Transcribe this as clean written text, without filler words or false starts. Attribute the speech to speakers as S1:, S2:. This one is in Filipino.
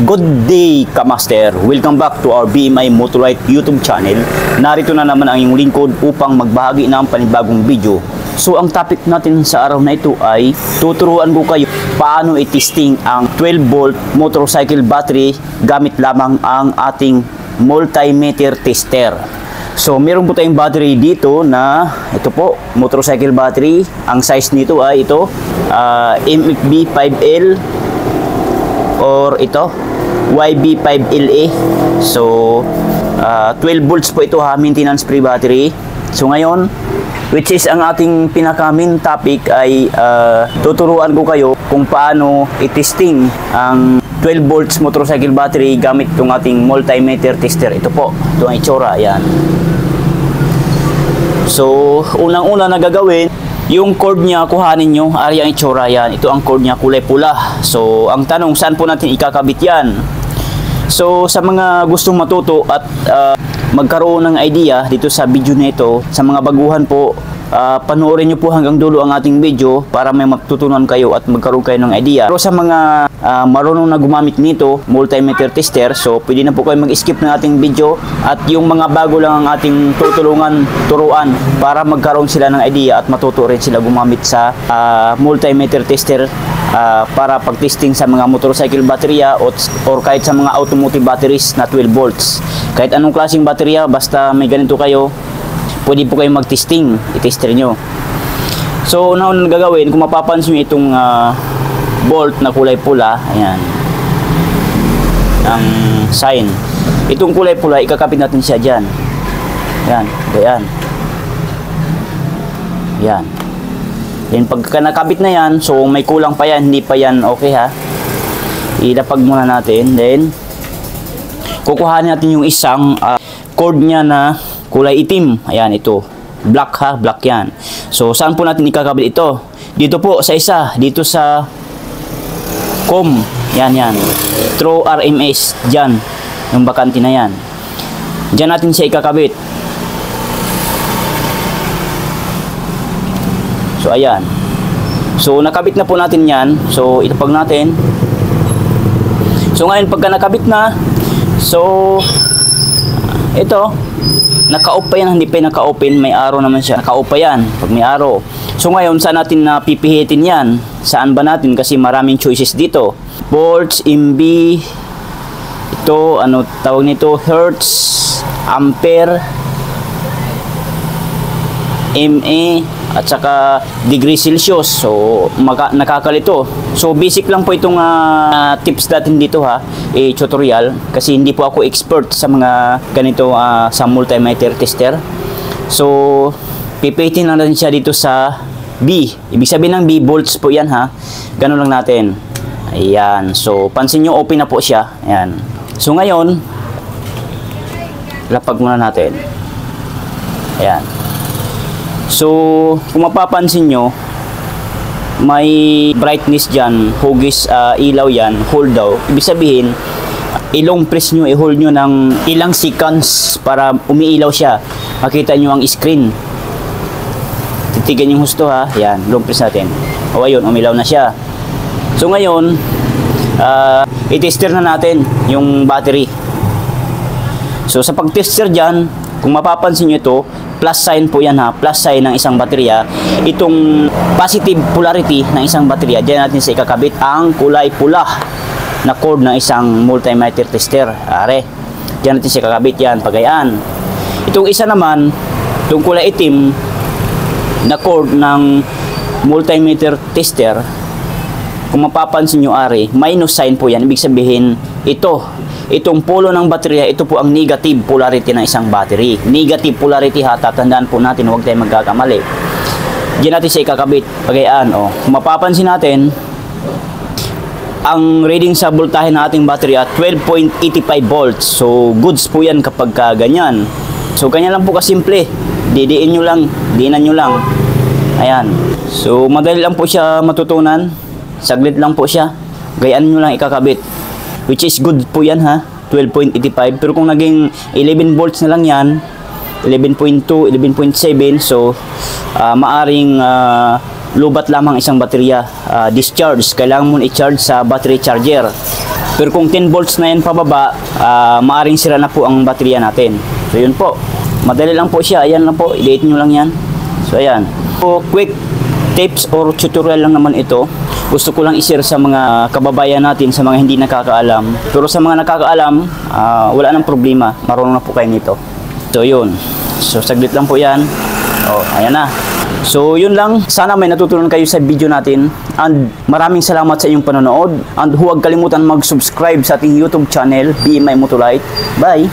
S1: Good day, Kamaster! Welcome back to our BMI Motorite YouTube channel. Narito na naman ang iyong lingkod upang magbahagi ng panibagong video. So ang topic natin sa araw na ito ay tuturuan ko kayo paano i-testing ang 12-volt motorcycle battery gamit lamang ang ating multimeter tester. So meron po tayong battery dito na ito po, motorcycle battery. Ang size nito ay ito, MFB 5L or ito YB5LA. So 12 volts po ito ha, maintenance free battery. So ngayon, which is ang ating pinaka main topic ay tuturuan ko kayo kung paano i-testing ang 12 volts motorcycle battery gamit itong ating multimeter tester. Ito po, ito ang itsura, yan. So unang-una na gagawin, yung cord niya, kuhanin nyo, ari ang itsura yan. Ito ang cord niya, kulay pula. So, ang tanong, saan po natin ikakabit yan? So, sa mga gustong matuto at magkaroon ng idea dito sa video na ito, sa mga baguhan po, panoorin nyo po hanggang dulo ang ating video para may matutunan kayo at magkaroon kayo ng idea. Pero sa mga marunong na gumamit nito, multimeter tester, so pwede na po kayo mag-skip ng ating video at yung mga bago lang ang ating turuan para magkaroon sila ng idea at matuto rin sila gumamit sa multimeter tester para pag-testing sa mga motorcycle baterya or kahit sa mga automotive batteries na 12 volts. Kahit anong klaseng baterya, basta may ganito kayo, pwede po kayong mag-testing, i-tester nyo. So, una-una gagawin, kung mapapansin nyo itong bolt na kulay pula, ayan, ang sign. Itong kulay pula, ikakapit natin siya dyan. Ayan, ayan. Ayan. Then, pagka nakabit na yan, so may kulang pa yan, hindi pa yan okay ha. Ilapag muna natin, then, kukuhanin natin yung isang cord niya na kulay itim. Ayan, ito. Black ha, black yan. So, saan po natin ikakabit ito? Dito po, sa isa. Dito sa COM. Yan, yan. Through RMS. Diyan. Yung bakante na yan. Diyan natin siya ikakabit. So, ayan. So, nakabit na po natin yan. So, itapag natin. So, ngayon, pagka nakabit na, so, ito, naka-off pa yan, hindi pa naka-open, may arrow naman siya. Naka-off pa yan, pag may arrow. So ngayon, saan natin na pipihitin yan? Saan ba natin? Kasi maraming choices dito. Volts, MB, ito, ano tawag nito? Hertz, Ampere, MA, at saka degree Celsius. So nakakalito. So basic lang po itong tips natin dito ha, tutorial, kasi hindi po ako expert sa mga ganito sa multimeter tester. So pipitin lang natin siya dito sa B. Ibig sabihin ng B, volts po yan ha. Ganun lang natin. Ayan. So pansin nyo, open na po siya. Ayan. So ngayon, lapag muna natin. Ayan. So, kung mapapansin nyo, may brightness dyan, hugis ilaw yan, hold daw. Ibig sabihin, ilong press nyo, i-hold nyo ng ilang seconds para umiilaw siya. Makita nyo ang screen. Titigan yung husto ha. Yan, long press natin. O ayun, umilaw na siya. So ngayon, i-tester na natin yung battery. So sa pag-tester dyan, kung mapapansin nyo ito, plus sign po yan ha, plus sign ng isang baterya. Itong positive polarity ng isang baterya, diyan natin sa ikakabit ang kulay pula na cord ng isang multimeter tester. Are, diyan natin sa ikakabit yan, pagayaan. Itong isa naman, itong kulay itim na cord ng multimeter tester, kung mapapansin nyo are, minus sign po yan. Ibig sabihin, itong polo ng baterya, ito po ang negative polarity ng isang battery. Negative polarity ha, tatandaan po natin, huwag tayong magkakamali. Diyan natin siya ikakabit, pagayaan. Kung mapapansin natin, ang reading sa voltahe ng ating battery at 12.85 volts. So, goods po yan kapag ganyan. So, ganyan lang po kasimple. Didiin nyo lang, diinan nyo lang. Ayan. So, madali lang po siya matutunan. Saglit lang po siya. Gayaan nyo lang ikakabit. Which is good po yan ha, 12.85. Pero kung naging 11 volts na lang yan, 11.2, 11.7, so maaring lubat lamang isang baterya. Discharge, kailangan mo i-charge sa battery charger. Pero kung 10 volts na yan pababa, maaring sira na po ang baterya natin. So yun po, madali lang po siya. Ayan lang po, i-date nyo lang yan. So ayan, so quick tips or tutorial lang naman ito. Gusto ko lang i-share sa mga kababayan natin, sa mga hindi nakakaalam. Pero sa mga nakakaalam, wala nang problema, marunong na po kayo nito. So yun, so saglit lang po yan. Oh, ayan na. So yun lang, sana may natutunan kayo sa video natin, and maraming salamat sa inyong panonood, and huwag kalimutan mag-subscribe sa ating YouTube channel, BMI Motolite. Bye!